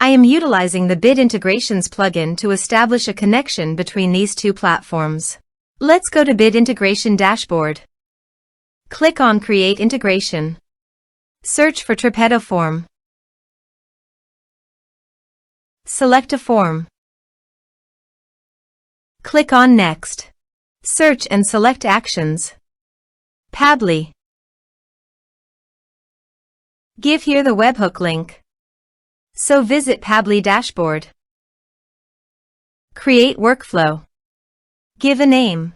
I am utilizing the Bit Integrations plugin to establish a connection between these two platforms. Let's go to Bit Integration Dashboard. Click on Create Integration. Search for Tripetto Form. Select a form. Click on Next. Search and select Actions. Pabbly. Give here the webhook link. So visit Pabbly dashboard. Create workflow. Give a name.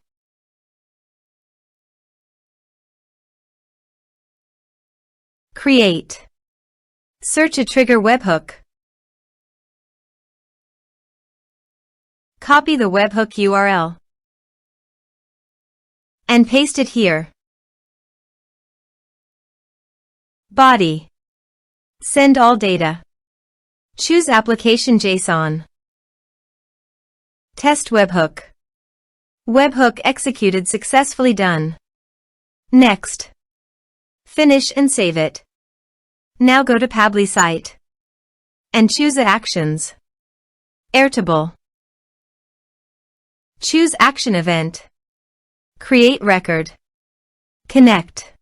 Create. Search a trigger webhook. Copy the webhook URL and paste it here. Body. Send all data. Choose Application JSON. Test webhook. Webhook executed successfully done. Next. Finish and save it. Now go to Pabbly site and choose Actions. Airtable. Choose Action Event. Create record. Connect.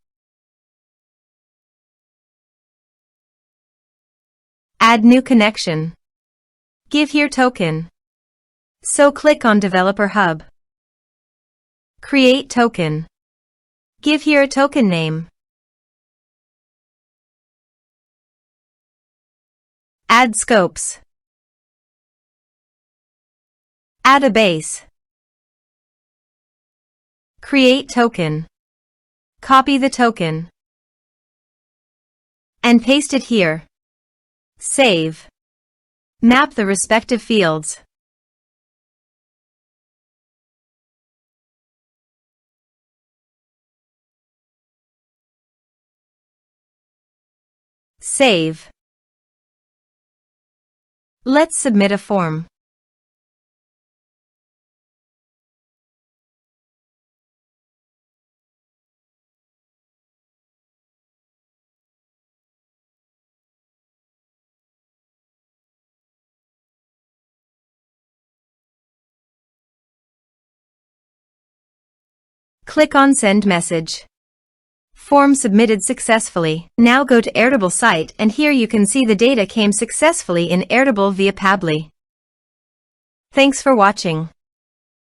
Add new connection. Give here token. So click on Developer Hub. Create token. Give here a token name. Add scopes. Add a base. Create token. Copy the token and paste it here. Save. Map the respective fields. Save. Let's submit a form. Click on Send Message. Form submitted successfully. Now go to Airtable site and here you can see the data came successfully in Airtable via Pabbly. Thanks for watching.